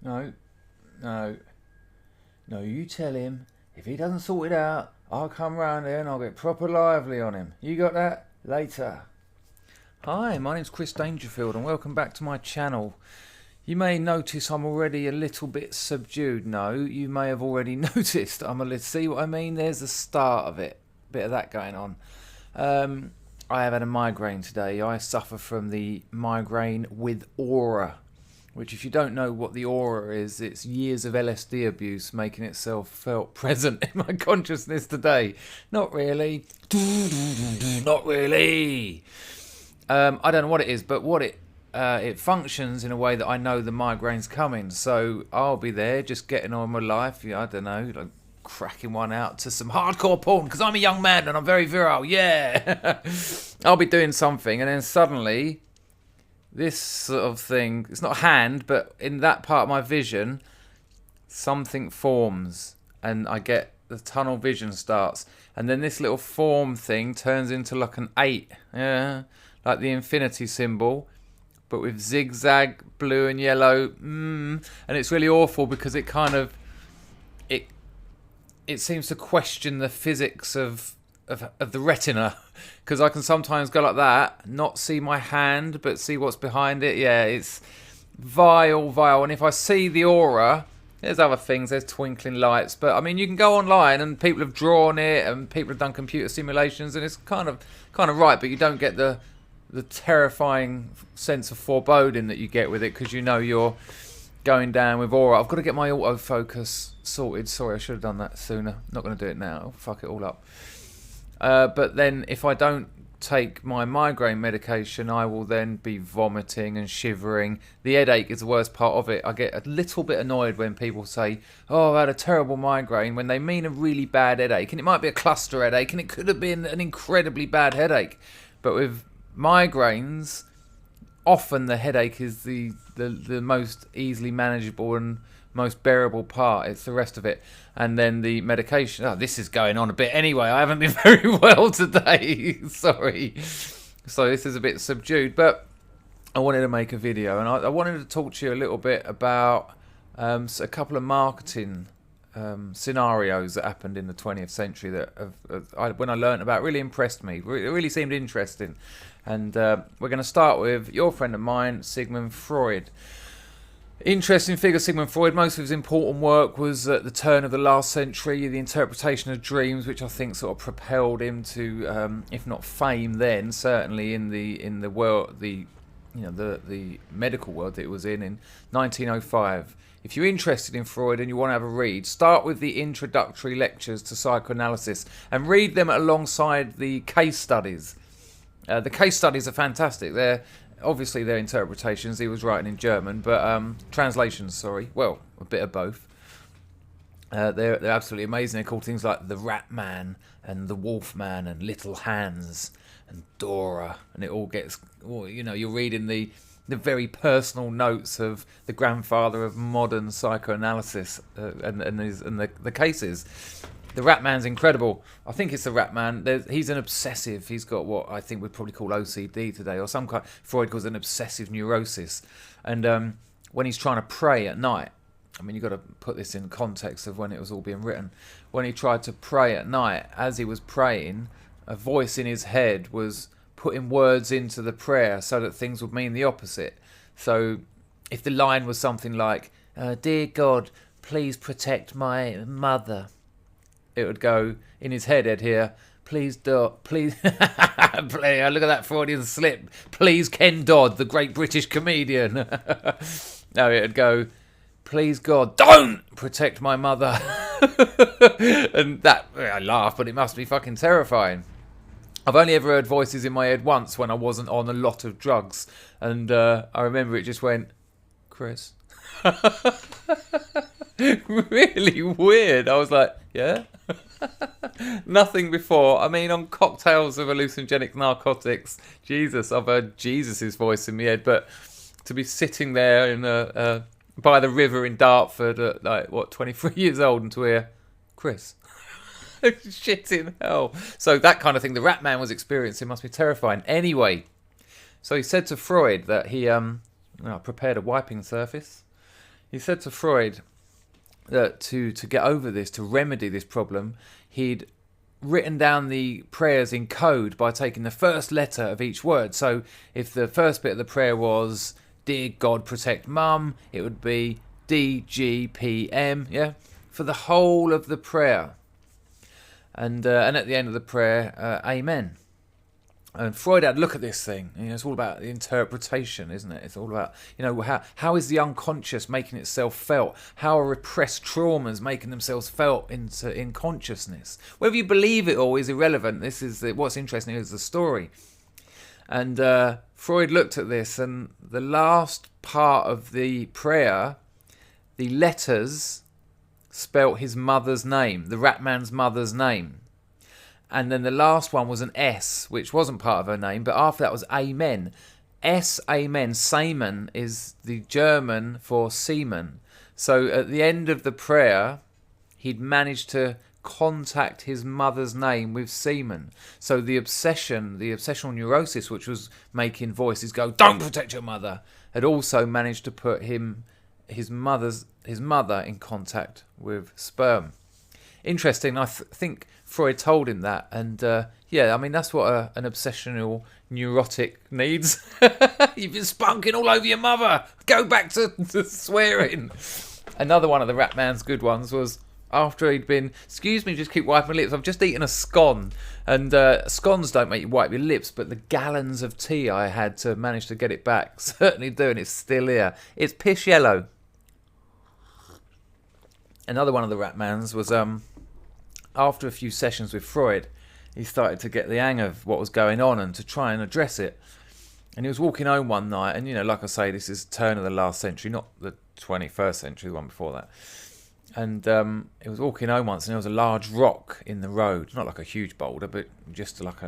no, no, no. You tell him if he doesn't sort it out, I'll come round there and I'll get proper lively on him. You got that? Later. Hi, my name's Chris Dangerfield and welcome back to my channel. You may notice I'm already a little bit subdued. No, you may have already noticed I'm a little... See what I mean? There's the start of it. Bit of that going on. I have had a migraine today. I suffer from the migraine with aura, which if you don't know what the aura is, it's years of LSD abuse making itself felt present in my consciousness today. Not really. Not really. I don't know what it is, but it functions in a way that I know the migraine's coming. So I'll be there just getting on with life. Yeah, I don't know, like cracking one out to some hardcore porn because I'm a young man and I'm very virile. Yeah. I'll be doing something and then suddenly this sort of thing, it's not a hand, but in that part of my vision, something forms and I get the tunnel vision starts. And then this little form thing turns into like an 8. Yeah. Like the infinity symbol, but with zigzag, blue and yellow. And it's really awful because it kind of, it seems to question the physics of the retina. Because I can sometimes go like that, not see my hand, but see what's behind it. Yeah, it's vile. And if I see the aura, there's other things, there's twinkling lights. But I mean, you can go online and people have drawn it and people have done computer simulations and it's kind of right, but you don't get the terrifying sense of foreboding that you get with it because you know you're going down with aura. I've got to get my autofocus sorted. Sorry, I should have done that sooner. Not going to do it now. I'll fuck it all up. But then if I don't take my migraine medication, I will then be vomiting and shivering. The headache is the worst part of it. I get a little bit annoyed when people say, oh, I had a terrible migraine, when they mean a really bad headache. And it might be a cluster headache, and it could have been an incredibly bad headache. But with migraines, often the headache is the most easily manageable and most bearable part. It's the rest of it. And then the medication. Oh, this is going on a bit anyway. I haven't been very well today. Sorry. So this is a bit subdued. But I wanted to make a video. And I wanted to talk to you a little bit about a couple of marketing scenarios that happened in the 20th century that when I learnt about really impressed me. It really seemed interesting. And we're going to start with your friend of mine, Sigmund Freud. Interesting figure, Sigmund Freud. Most of his important work was at the turn of the last century, the interpretation of dreams, which I think sort of propelled him to, if not fame then, certainly in the world, the medical world that it was in 1905. If you're interested in Freud and you want to have a read, start with the introductory lectures to psychoanalysis and read them alongside the case studies. The case studies are fantastic. They're interpretations. He was writing in German, but translations, sorry. Well, a bit of both. They're absolutely amazing. They're called things like The Rat Man and The Wolf Man and Little Hans and Dora. And it all gets, you're reading the very personal notes of the grandfather of modern psychoanalysis and the cases. The Rat Man's incredible. I think it's the Rat Man. He's an obsessive. He's got what I think we'd probably call OCD today, or some kind. Freud calls it an obsessive neurosis. And when he's trying to pray at night, I mean, you've got to put this in context of when it was all being written. When he tried to pray at night, as he was praying, a voice in his head was putting words into the prayer so that things would mean the opposite. So if the line was something like, "Dear God, please protect my mother," it would go in his head. I'd hear, "Please, please." Look at that Freudian slip. "Please, Ken Dodd, the great British comedian." No, it'd go, "Please God, don't protect my mother." And that, I laugh, but it must be fucking terrifying. I've only ever heard voices in my head once when I wasn't on a lot of drugs, and I remember it just went, "Chris." Really weird. I was like, yeah. Nothing before. I mean, on cocktails of hallucinogenic narcotics, Jesus, I've heard Jesus' voice in my head, but to be sitting there in by the river in Dartford at 23 years old, and to hear Chris. Shit in hell. So that kind of thing the Rat Man was experiencing must be terrifying. Anyway, so he said to Freud that he prepared a wiping surface. He said to Freud that to get over this, to remedy this problem, he'd written down the prayers in code by taking the first letter of each word. So if the first bit of the prayer was "Dear God, protect Mum," it would be DGPM, yeah, for the whole of the prayer. And at the end of the prayer, Amen. And Freud had a look at this thing. It's all about the interpretation, isn't it? It's all about, how is the unconscious making itself felt? How are repressed traumas making themselves felt in consciousness? Whether you believe it all is irrelevant. What's interesting is the story. And Freud looked at this, and the last part of the prayer, the letters spelt his mother's name, the rat man's mother's name. And then the last one was an S, which wasn't part of her name, but after that was Amen. S, Amen, Semen is the German for semen. So at the end of the prayer, he'd managed to contact his mother's name with semen. So the obsessional neurosis, which was making voices go, "Don't protect your mother," had also managed to put his mother in contact with sperm. Interesting. I think Freud told him that, and that's what an obsessional neurotic needs. You've been spunking all over your mother. Go back to swearing. Another one of the rat man's good ones was after he'd been, "Excuse me, just keep wiping my lips. I've just eaten a scone." And scones don't make you wipe your lips, but the gallons of tea I had to manage to get it back certainly do, and it's still here. It's piss yellow. Another one of the rat mans was after a few sessions with Freud, he started to get the hang of what was going on and to try and address it. And he was walking home one night, and like I say, this is turn of the last century, not the 21st century, the one before that. And he was walking home once, and there was a large rock in the road, not like a huge boulder, but just like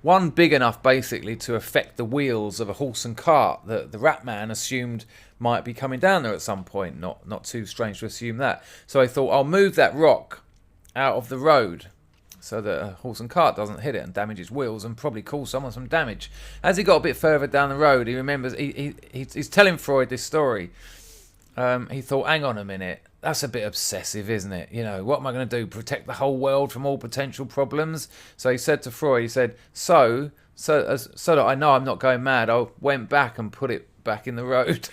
one big enough basically to affect the wheels of a horse and cart that the rat man assumed might be coming down there at some point. Not too strange to assume that. So I thought, I'll move that rock out of the road so that a horse and cart doesn't hit it and damage its wheels and probably cause someone some damage. As he got a bit further down the road, he remembers he's telling Freud this story. He thought, hang on a minute, that's a bit obsessive, isn't it? What am I going to do? Protect the whole world from all potential problems? So he said to Freud, so that I know I'm not going mad, I went back and put it back in the road.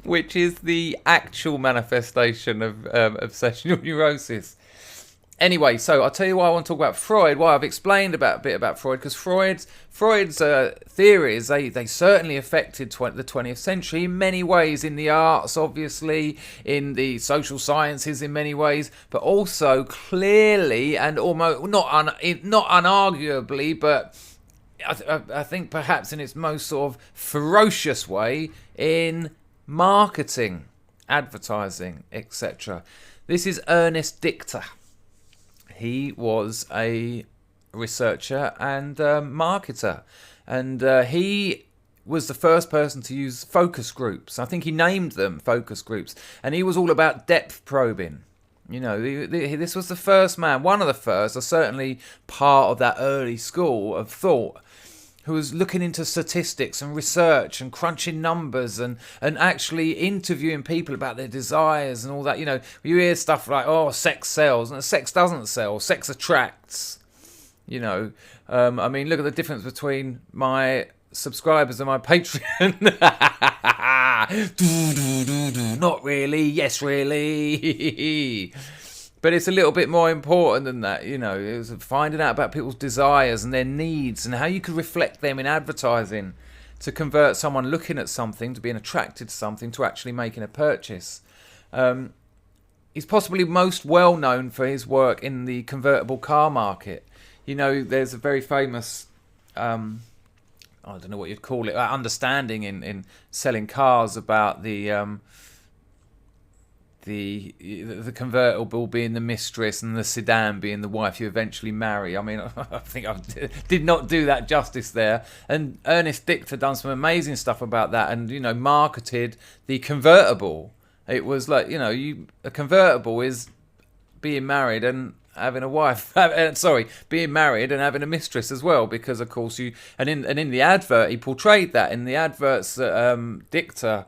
Which is the actual manifestation of obsessional neurosis. Anyway, so I'll tell you why I want to talk about Freud, why I've explained a bit about Freud, because Freud's theories, they certainly affected the 20th century in many ways, in the arts, obviously, in the social sciences in many ways, but also clearly and almost, not unarguably, but I think perhaps in its most sort of ferocious way, in marketing, advertising, etc. This is Ernest Dichter. He was a researcher and marketer, and he was the first person to use focus groups. I think he named them focus groups, and he was all about depth probing. This was the first man, one of the first, or certainly part of that early school of thought, who was looking into statistics and research and crunching numbers and actually interviewing people about their desires and all that. You hear stuff like, sex sells, and sex doesn't sell, sex attracts. Look at the difference between my subscribers and my Patreon. Not really, yes really. But it's a little bit more important than that, It was finding out about people's desires and their needs and how you could reflect them in advertising to convert someone looking at something, to being attracted to something, to actually making a purchase. He's possibly most well known for his work in the convertible car market. There's a very famous, I don't know what you'd call it, understanding in selling cars about the convertible being the mistress and the sedan being the wife you eventually marry. I think I did not do that justice there. And Ernest Dichter done some amazing stuff about that and, marketed the convertible. It was like, a convertible is being married and having a wife. Being married and having a mistress as well, because, of course, in the advert, he portrayed that. In the adverts that Dichter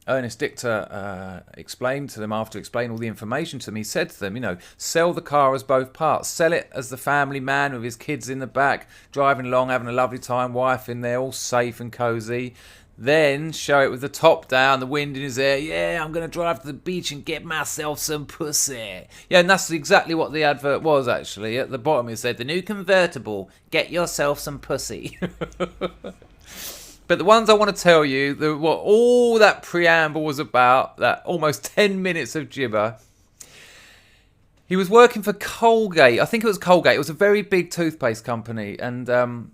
Ernest Dichter explained to them, after explaining all the information to them, he said to them, sell the car as both parts. Sell it as the family man with his kids in the back, driving along, having a lovely time, wife in there, all safe and cosy. Then show it with the top down, the wind in his hair. Yeah, I'm going to drive to the beach and get myself some pussy. Yeah, and that's exactly what the advert was, actually. At the bottom it said, the new convertible, get yourself some pussy. But the ones I want to tell you, what all that preamble was about, that almost 10 minutes of gibber. He was working for Colgate. I think it was Colgate. It was a very big toothpaste company. And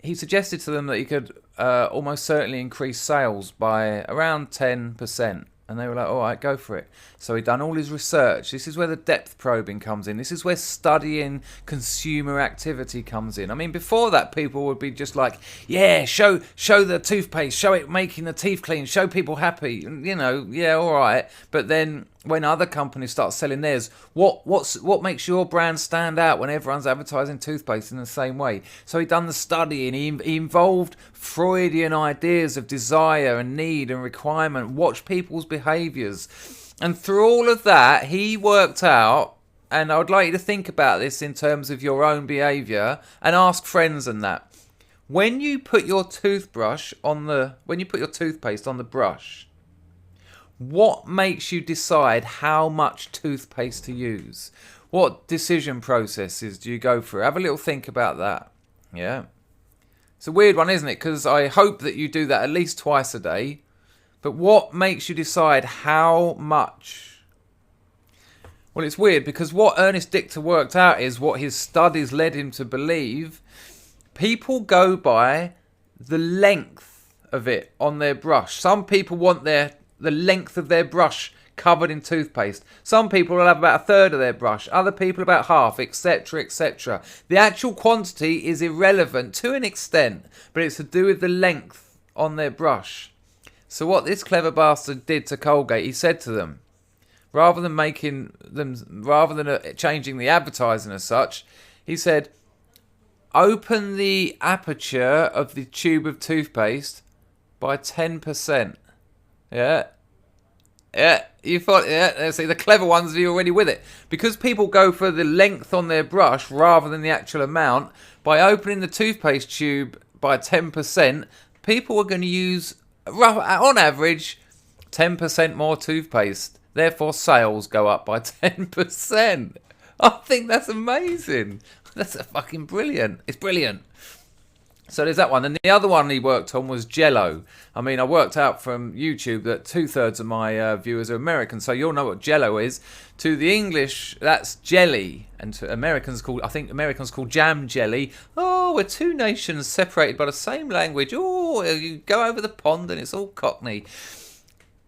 he suggested to them that he could almost certainly increase sales by around 10%. And they were like, all right, go for it. So he'd done all his research. This is where the depth probing comes in. This is where studying consumer activity comes in. I mean, before that, people would be just like, yeah, show the toothpaste, show it making the teeth clean, show people happy. Yeah, all right. But then when other companies start selling theirs, what makes your brand stand out when everyone's advertising toothpaste in the same way? So he'd done the studying. He involved Freudian ideas of desire and need and requirement, watch people's behaviours. And through all of that, he worked out, and I would like you to think about this in terms of your own behaviour and ask friends and that. When you put your toothpaste on the brush, what makes you decide how much toothpaste to use? What decision processes do you go through? Have a little think about that. Yeah. It's a weird one, isn't it? Because I hope that you do that at least twice a day. But what makes you decide how much? Well, it's weird because what Ernest Dichter worked out is what his studies led him to believe. People go by the length of it on their brush. Some people want the length of their brush covered in toothpaste. Some people will have about a third of their brush. Other people about half, etc., etc. The actual quantity is irrelevant to an extent, but it's to do with the length on their brush. So what this clever bastard did to Colgate, he said to them, rather than changing the advertising as such, he said, open the aperture of the tube of toothpaste by 10%. Yeah. Yeah, you thought, yeah, see, the clever ones are already with it. Because people go for the length on their brush rather than the actual amount, by opening the toothpaste tube by 10%, people are going to use, on average, 10% more toothpaste. Therefore, sales go up by 10%. I think that's amazing. That's fucking brilliant. It's brilliant. So there's that one. And the other one he worked on was Jell-O. I mean, I worked out from YouTube that 2/3 of my viewers are American, so you'll know what Jell-O is. To the English, that's jelly. And to Americans call jam jelly. Oh, we're two nations separated by the same language. Oh, you go over the pond and it's all Cockney.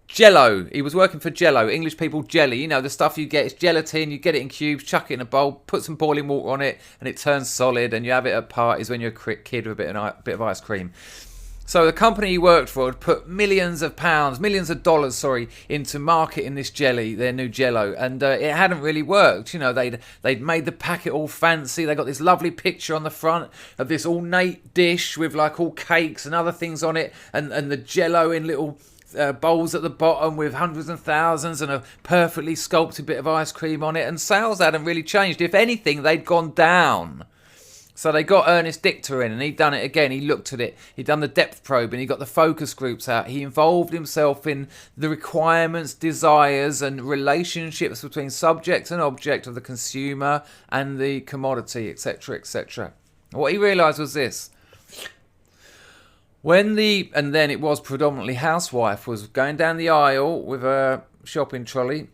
Jell-O. He was working for Jell-O. English people, jelly. The stuff you get is gelatin. You get it in cubes, chuck it in a bowl, put some boiling water on it, and it turns solid. And you have it at parties when you're a kid with a bit of ice cream. So the company he worked for had put millions of dollars, into marketing this jelly, their new Jell-O, and it hadn't really worked. They'd made the packet all fancy. They got this lovely picture on the front of this ornate dish with like all cakes and other things on it, and the Jell-O in little bowls at the bottom with hundreds and thousands and a perfectly sculpted bit of ice cream on it, and sales hadn't really changed. If anything, they'd gone down. So they got Ernest Dichter in, and he'd done it again. He looked at it. He'd done the depth probe, and he got the focus groups out. He involved himself in the requirements, desires, and relationships between subject and object of the consumer and the commodity, etc., etc. What he realised was this. And then it was predominantly housewife, was going down the aisle with a shopping trolley.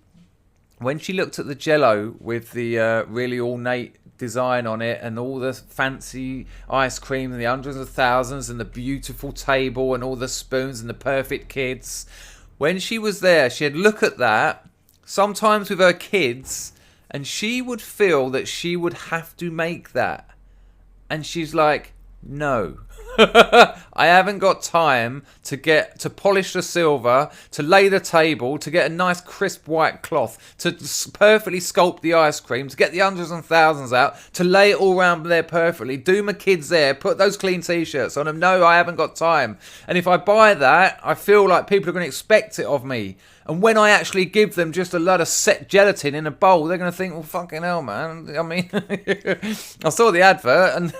When she looked at the Jell-O with the really ornate design on it and all the fancy ice cream and the hundreds of thousands and the beautiful table and all the spoons and the perfect kids, when she was there, she'd look at that, sometimes with her kids, and she would feel that she would have to make that. And she's like, no. I haven't got time to polish the silver, to lay the table, to get a nice crisp white cloth, to perfectly sculpt the ice cream, to get the hundreds and thousands out, to lay it all around there perfectly, do my kids there, put those clean t-shirts on them. No, I haven't got time. And if I buy that, I feel like people are going to expect it of me. And when I actually give them just a lot of set gelatin in a bowl, they're going to think, well, fucking hell, man. I mean, I saw the advert and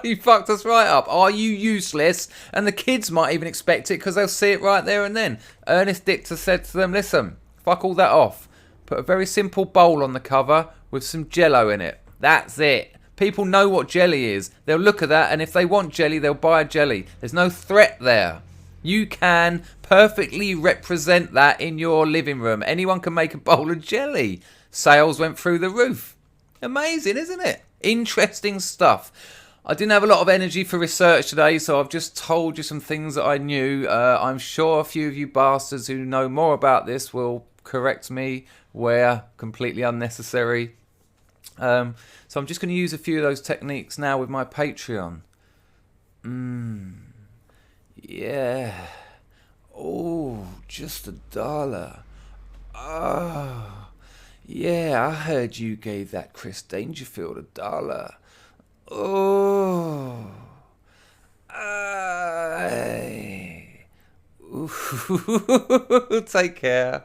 you fucked us right up. Are you useless? And the kids might even expect it because they'll see it right there and then. Ernest Dictor said to them, listen, fuck all that off. Put a very simple bowl on the cover with some Jello in it. That's it. People know what jelly is. They'll look at that, and if they want jelly, they'll buy a jelly. There's no threat there. You can perfectly represent that in your living room. Anyone can make a bowl of jelly. Sales went through the roof. Amazing, isn't it? Interesting stuff. I didn't have a lot of energy for research today, so I've just told you some things that I knew. I'm sure a few of you bastards who know more about this will correct me where completely unnecessary. So I'm just going to use a few of those techniques now with my Patreon. Yeah. Oh, just $1. Oh, yeah, I heard you gave that Chris Dangerfield $1. Oh. Ooh. Take care.